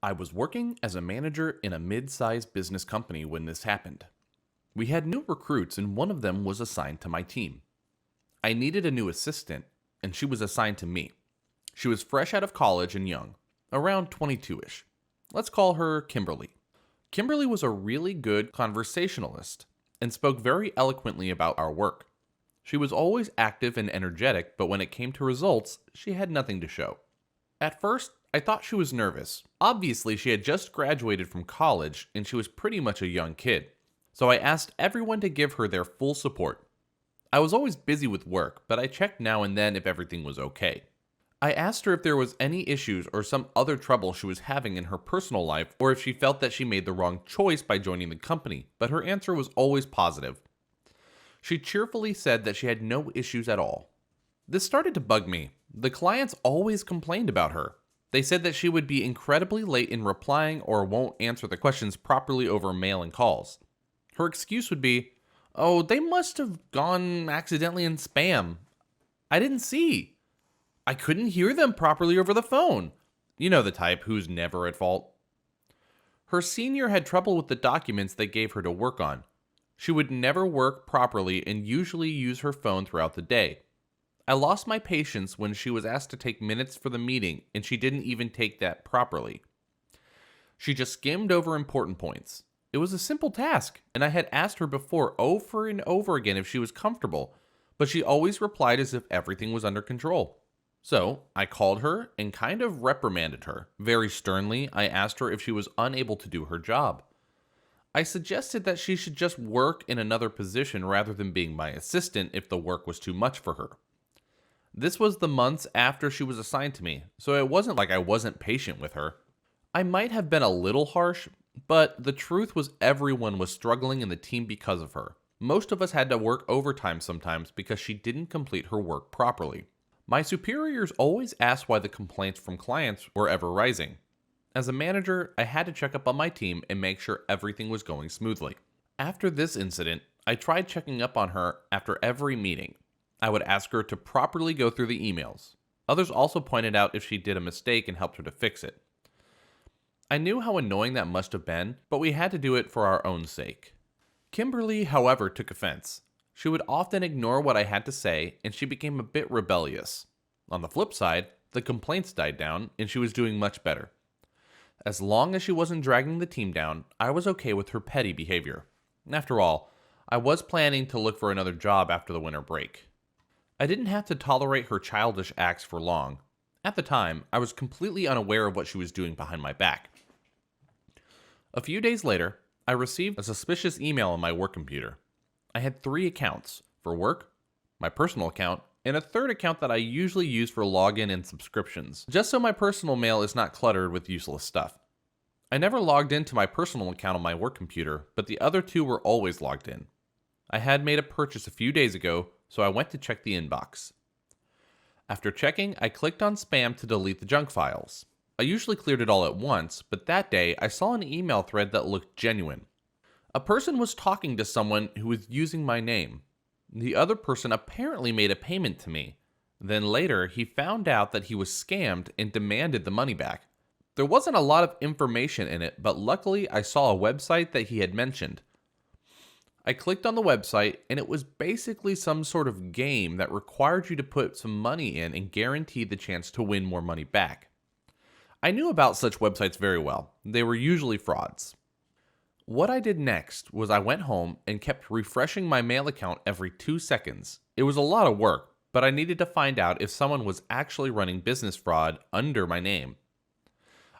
I was working as a manager in a mid-sized business company when this happened. We had new recruits and one of them was assigned to my team. I needed a new assistant and she was assigned to me. She was fresh out of college and young, around 22-ish. Let's call her Kimberly. Kimberly was a really good conversationalist and spoke very eloquently about our work. She was always active and energetic, but when it came to results, she had nothing to show. At first, I thought she was nervous. Obviously, she had just graduated from college and she was pretty much a young kid. So I asked everyone to give her their full support. I was always busy with work, but I checked now and then if everything was okay. I asked her if there was any issues or some other trouble she was having in her personal life or if she felt that she made the wrong choice by joining the company, but her answer was always positive. She cheerfully said that she had no issues at all. This started to bug me. The clients always complained about her. They said that she would be incredibly late in replying or won't answer the questions properly over mail and calls. Her excuse would be, "Oh, they must have gone accidentally in spam. I didn't see. I couldn't hear them properly over the phone." You know the type who's never at fault. Her senior had trouble with the documents they gave her to work on. She would never work properly and usually use her phone throughout the day. I lost my patience when she was asked to take minutes for the meeting and she didn't even take that properly. She just skimmed over important points. It was a simple task, and I had asked her before over and over again if she was comfortable, but she always replied as if everything was under control. So, I called her and kind of reprimanded her. Very sternly, I asked her if she was unable to do her job. I suggested that she should just work in another position rather than being my assistant if the work was too much for her. This was the months after she was assigned to me, so it wasn't like I wasn't patient with her. I might have been a little harsh, but the truth was everyone was struggling in the team because of her. Most of us had to work overtime sometimes because she didn't complete her work properly. My superiors always asked why the complaints from clients were ever rising. As a manager, I had to check up on my team and make sure everything was going smoothly. After this incident, I tried checking up on her after every meeting. I would ask her to properly go through the emails. Others also pointed out if she did a mistake and helped her to fix it. I knew how annoying that must have been, but we had to do it for our own sake. Kimberly, however, took offense. She would often ignore what I had to say, and she became a bit rebellious. On the flip side, the complaints died down, and she was doing much better. As long as she wasn't dragging the team down, I was okay with her petty behavior. After all, I was planning to look for another job after the winter break. I didn't have to tolerate her childish acts for long. At the time, I was completely unaware of what she was doing behind my back. A few days later, I received a suspicious email on my work computer. I had 3 accounts: for work, my personal account, and a third account that I usually use for login and subscriptions, just so my personal mail is not cluttered with useless stuff. I never logged into my personal account on my work computer, but the other 2 were always logged in. I had made a purchase a few days ago, so I went to check the inbox. After checking, I clicked on spam to delete the junk files. I usually cleared it all at once, but that day I saw an email thread that looked genuine. A person was talking to someone who was using my name. The other person apparently made a payment to me. Then later, he found out that he was scammed and demanded the money back. There wasn't a lot of information in it, but luckily I saw a website that he had mentioned. I clicked on the website, and it was basically some sort of game that required you to put some money in and guaranteed the chance to win more money back. I knew about such websites very well. They were usually frauds. What I did next was I went home and kept refreshing my mail account every 2 seconds. It was a lot of work, but I needed to find out if someone was actually running business fraud under my name.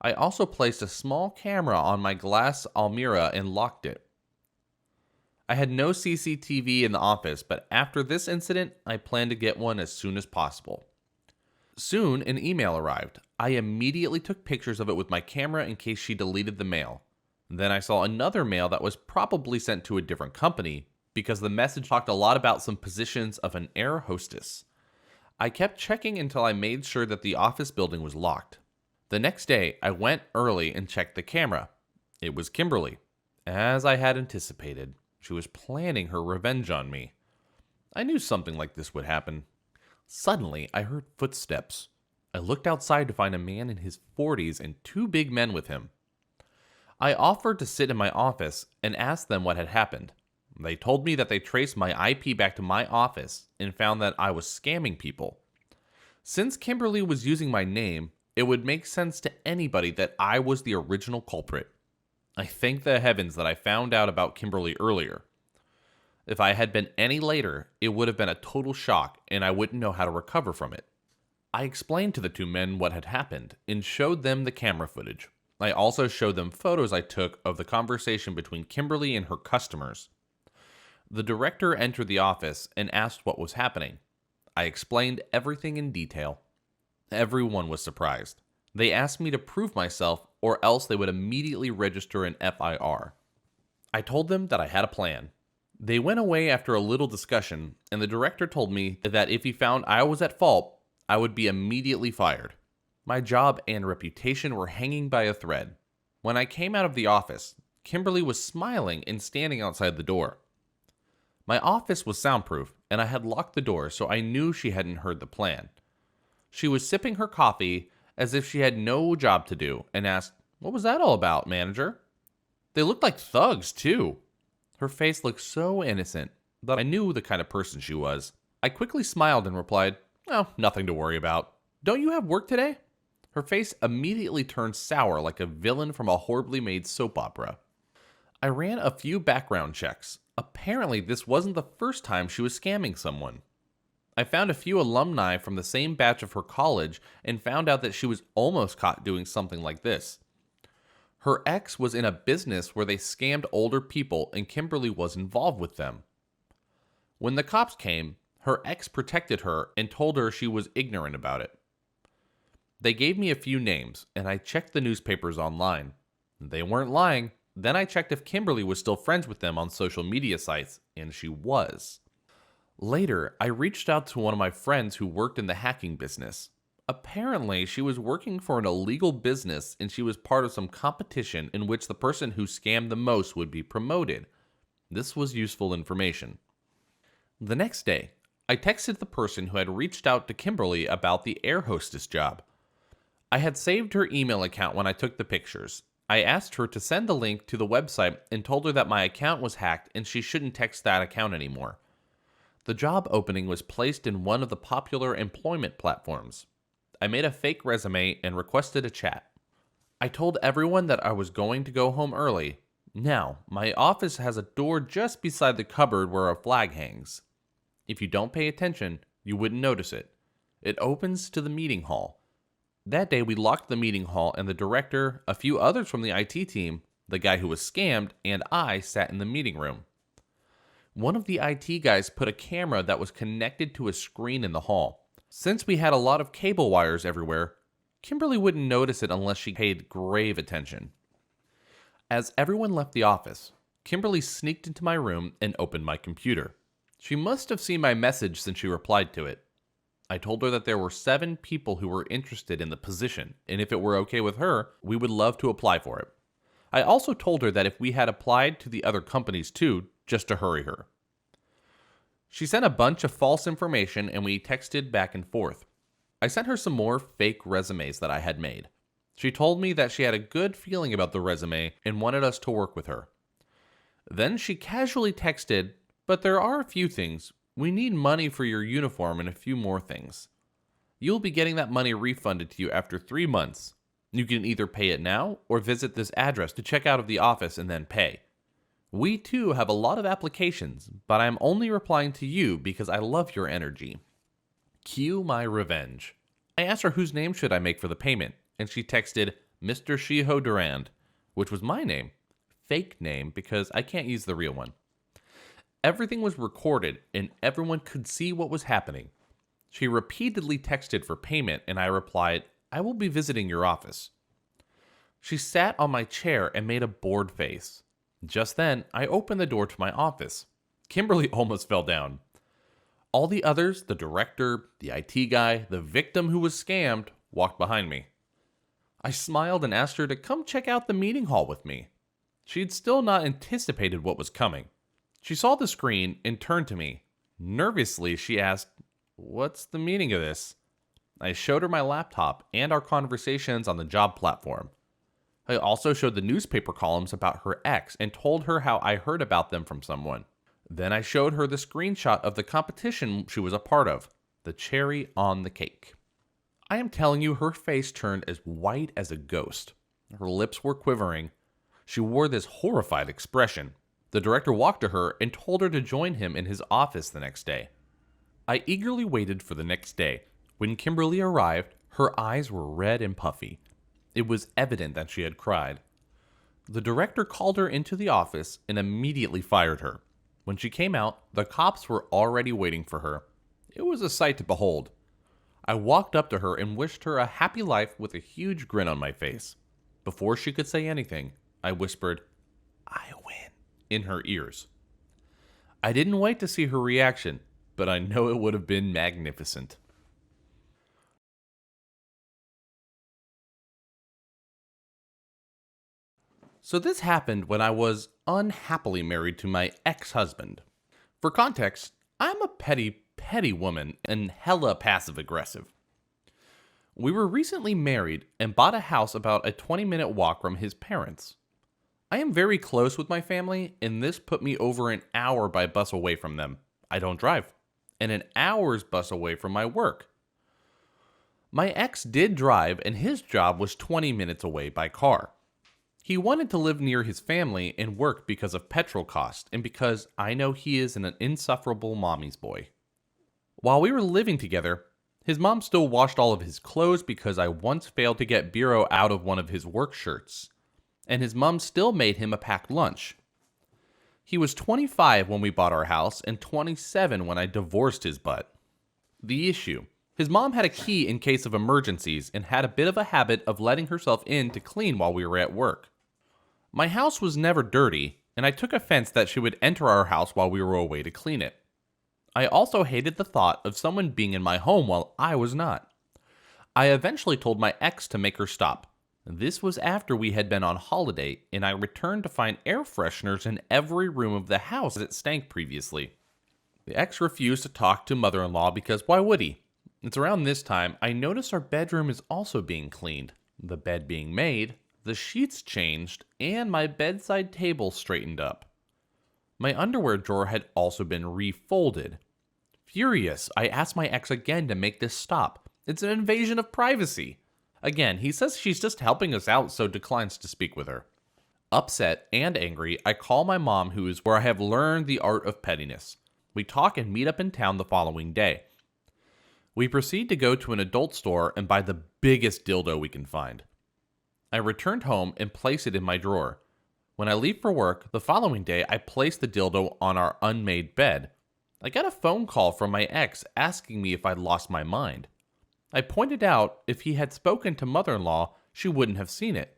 I also placed a small camera on my glass Almira and locked it. I had no CCTV in the office, but after this incident, I planned to get one as soon as possible. Soon, an email arrived. I immediately took pictures of it with my camera in case she deleted the mail. Then I saw another mail that was probably sent to a different company because the message talked a lot about some positions of an air hostess. I kept checking until I made sure that the office building was locked. The next day, I went early and checked the camera. It was Kimberly. As I had anticipated, she was planning her revenge on me. I knew something like this would happen. Suddenly, I heard footsteps. I looked outside to find a man in his 40s and two big men with him. I offered to sit in my office and asked them what had happened. They told me that they traced my IP back to my office and found that I was scamming people. Since Kimberly was using my name, it would make sense to anybody that I was the original culprit. I thank the heavens that I found out about Kimberly earlier. If I had been any later, it would have been a total shock and I wouldn't know how to recover from it. I explained to the two men what had happened and showed them the camera footage. I also showed them photos I took of the conversation between Kimberly and her customers. The director entered the office and asked what was happening. I explained everything in detail. Everyone was surprised. They asked me to prove myself or else they would immediately register an FIR. I told them that I had a plan. They went away after a little discussion, and the director told me that if he found I was at fault, I would be immediately fired. My job and reputation were hanging by a thread. When I came out of the office, Kimberly was smiling and standing outside the door. My office was soundproof, and I had locked the door so I knew she hadn't heard the plan. She was sipping her coffee as if she had no job to do and asked, "What was that all about, manager?" They looked like thugs, too. Her face looked so innocent that I knew the kind of person she was. I quickly smiled and replied, "Oh, nothing to worry about. Don't you have work today?" Her face immediately turned sour like a villain from a horribly made soap opera. I ran a few background checks. Apparently, this wasn't the first time she was scamming someone. I found a few alumni from the same batch of her college and found out that she was almost caught doing something like this. Her ex was in a business where they scammed older people and Kimberly was involved with them. When the cops came, her ex protected her and told her she was ignorant about it. They gave me a few names and I checked the newspapers online. They weren't lying. Then I checked if Kimberly was still friends with them on social media sites, and she was. Later, I reached out to one of my friends who worked in the hacking business. Apparently, she was working for an illegal business and she was part of some competition in which the person who scammed the most would be promoted. This was useful information. The next day, I texted the person who had reached out to Kimberly about the air hostess job. I had saved her email account when I took the pictures. I asked her to send the link to the website and told her that my account was hacked and she shouldn't text that account anymore. The job opening was placed in one of the popular employment platforms. I made a fake resume and requested a chat. I told everyone that I was going to go home early. Now, my office has a door just beside the cupboard where a flag hangs. If you don't pay attention, you wouldn't notice it. It opens to the meeting hall. That day, we locked the meeting hall and the director, a few others from the IT team, the guy who was scammed, and I sat in the meeting room. One of the IT guys put a camera that was connected to a screen in the hall. Since we had a lot of cable wires everywhere, Kimberly wouldn't notice it unless she paid grave attention. As everyone left the office, Kimberly sneaked into my room and opened my computer. She must have seen my message since she replied to it. I told her that there were 7 people who were interested in the position, and if it were okay with her, we would love to apply for it. I also told her that if we had applied to the other companies too, just to hurry her. She sent a bunch of false information and we texted back and forth. I sent her some more fake resumes that I had made. She told me that she had a good feeling about the resume and wanted us to work with her. Then she casually texted, "But there are a few things. We need money for your uniform and a few more things. You'll be getting that money refunded to you after 3 months. You can either pay it now or visit this address to check out of the office and then pay. We too have a lot of applications, but I'm only replying to you because I love your energy. Cue my revenge." I asked her whose name should I make for the payment, and she texted Mr. Shiho Durand, which was my name. Fake name because I can't use the real one. Everything was recorded and everyone could see what was happening. She repeatedly texted for payment and I replied, "I will be visiting your office." She sat on my chair and made a bored face. Just then, I opened the door to my office. Kimberly almost fell down. All the others, the director, the IT guy, the victim who was scammed, walked behind me. I smiled and asked her to come check out the meeting hall with me. She had still not anticipated what was coming. She saw the screen and turned to me. Nervously, she asked, "What's the meaning of this?" I showed her my laptop and our conversations on the job platform. I also showed the newspaper columns about her ex and told her how I heard about them from someone. Then I showed her the screenshot of the competition she was a part of, the cherry on the cake. I am telling you, her face turned as white as a ghost. Her lips were quivering. She wore this horrified expression. The director walked to her and told her to join him in his office the next day. I eagerly waited for the next day. When Kimberly arrived, her eyes were red and puffy. It was evident that she had cried. The director called her into the office and immediately fired her. When she came out, the cops were already waiting for her. It was a sight to behold. I walked up to her and wished her a happy life with a huge grin on my face. Before she could say anything, I whispered, "I win," in her ears. I didn't wait to see her reaction, but I know it would have been magnificent. So this happened when I was unhappily married to my ex-husband. For context, I'm a petty woman and hella passive-aggressive. We were recently married and bought a house about a 20-minute walk from his parents. I am very close with my family, and this put me over an hour by bus away from them. I don't drive. And an hour's bus away from my work. My ex did drive, and his job was 20 minutes away by car. He wanted to live near his family and work because of petrol cost, and because I know he is an insufferable mommy's boy. While we were living together, his mom still washed all of his clothes because I once failed to get Bureau out of one of his work shirts. And his mom still made him a packed lunch. He was 25 when we bought our house and 27 when I divorced his butt. The issue: his mom had a key in case of emergencies and had a bit of a habit of letting herself in to clean while we were at work. My house was never dirty, and I took offense that she would enter our house while we were away to clean it. I also hated the thought of someone being in my home while I was not. I eventually told my ex to make her stop. This was after we had been on holiday, and I returned to find air fresheners in every room of the house as it stank previously. The ex refused to talk to mother-in-law because why would he? It's around this time I notice our bedroom is also being cleaned, the bed being made, the sheets changed, and my bedside table straightened up. My underwear drawer had also been refolded. Furious, I asked my ex again to make this stop. It's an invasion of privacy. Again, he says she's just helping us out, so declines to speak with her. Upset and angry, I call my mom, who is where I have learned the art of pettiness. We talk and meet up in town the following day. We proceed to go to an adult store and buy the biggest dildo we can find. I returned home and place it in my drawer. When I leave for work, the following day I place the dildo on our unmade bed. I got a phone call from my ex asking me if I'd lost my mind. I pointed out if he had spoken to mother-in-law, she wouldn't have seen it.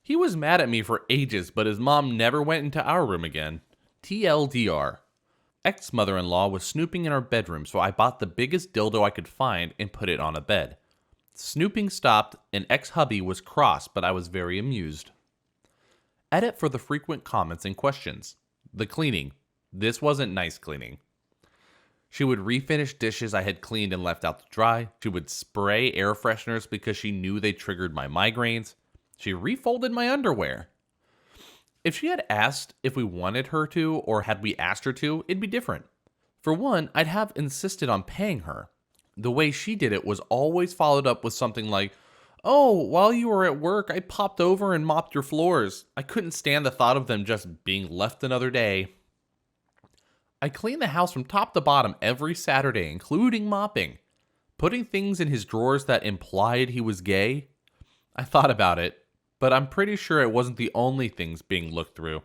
He was mad at me for ages, but his mom never went into our room again. TLDR. Ex-mother-in-law was snooping in our bedroom, so I bought the biggest dildo I could find and put it on a bed. Snooping stopped, and ex-hubby was cross, but I was very amused. Edit for the frequent comments and questions. The cleaning. This wasn't nice cleaning. She would refinish dishes I had cleaned and left out to dry. She would spray air fresheners because she knew they triggered my migraines. She refolded my underwear. If she had asked if we wanted her to, or had we asked her to, it'd be different. For one, I'd have insisted on paying her. The way she did it was always followed up with something like, "Oh, while you were at work, I popped over and mopped your floors. I couldn't stand the thought of them just being left another day." I cleaned the house from top to bottom every Saturday, including mopping. Putting things in his drawers that implied he was gay? I thought about it, but I'm pretty sure it wasn't the only things being looked through.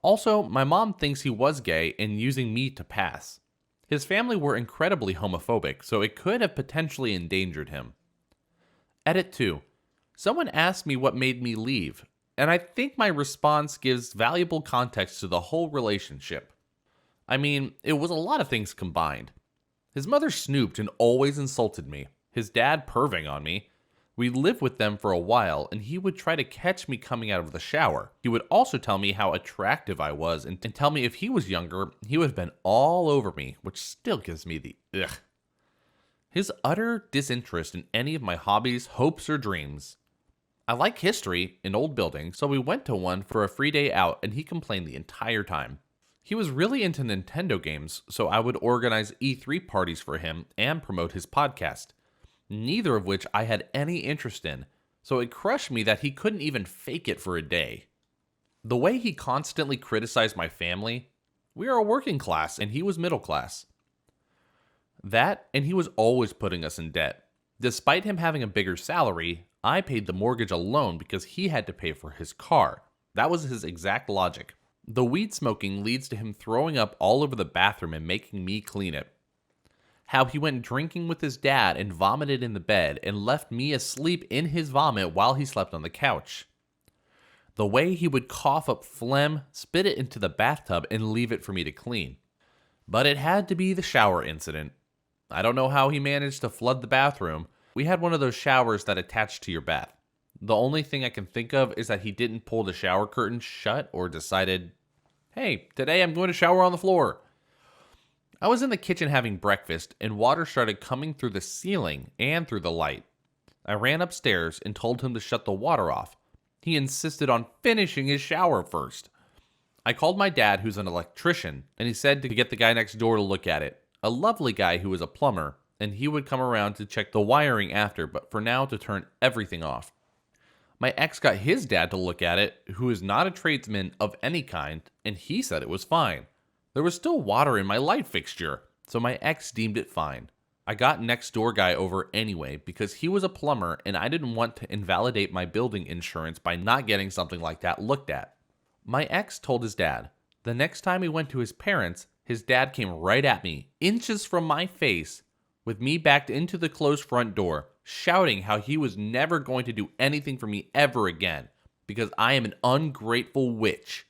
Also, my mom thinks he was gay and using me to pass. His family were incredibly homophobic, so it could have potentially endangered him. Edit 2. Someone asked me what made me leave, and I think my response gives valuable context to the whole relationship. I mean, it was a lot of things combined. His mother snooped and always insulted me. His dad perving on me. We lived with them for a while, and he would try to catch me coming out of the shower. He would also tell me how attractive I was and tell me if he was younger, he would have been all over me, which still gives me the ugh. His utter disinterest in any of my hobbies, hopes, or dreams. I like history and old buildings, so we went to one for a free day out and he complained the entire time. He was really into Nintendo games, so I would organize E3 parties for him and promote his podcast, neither of which I had any interest in, so it crushed me that he couldn't even fake it for a day. The way he constantly criticized my family, we are a working class and he was middle class. That, and he was always putting us in debt. Despite him having a bigger salary, I paid the mortgage alone because he had to pay for his car. That was his exact logic. The weed smoking leads to him throwing up all over the bathroom and making me clean it. How he went drinking with his dad and vomited in the bed and left me asleep in his vomit while he slept on the couch. The way he would cough up phlegm, spit it into the bathtub, and leave it for me to clean. But it had to be the shower incident. I don't know how he managed to flood the bathroom. We had one of those showers that attach to your bath. The only thing I can think of is that he didn't pull the shower curtain shut or decided, hey, today I'm going to shower on the floor. I was in the kitchen having breakfast and water started coming through the ceiling and through the light. I ran upstairs and told him to shut the water off. He insisted on finishing his shower first. I called my dad, who's an electrician, and he said to get the guy next door to look at it. A lovely guy who was a plumber, and he would come around to check the wiring after, but for now to turn everything off. My ex got his dad to look at it, who is not a tradesman of any kind, and he said it was fine. There was still water in my light fixture, so my ex deemed it fine. I got next door guy over anyway because he was a plumber and I didn't want to invalidate my building insurance by not getting something like that looked at. My ex told his dad. The next time he went to his parents, his dad came right at me, inches from my face, with me backed into the closed front door, shouting how he was never going to do anything for me ever again, because I am an ungrateful witch.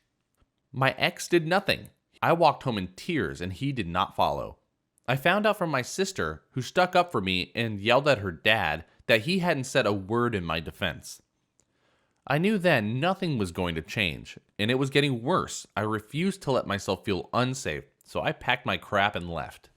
My ex did nothing. I walked home in tears and he did not follow. I found out from my sister, who stuck up for me and yelled at her dad, that he hadn't said a word in my defense. I knew then nothing was going to change, and it was getting worse. I refused to let myself feel unsafe, so I packed my crap and left.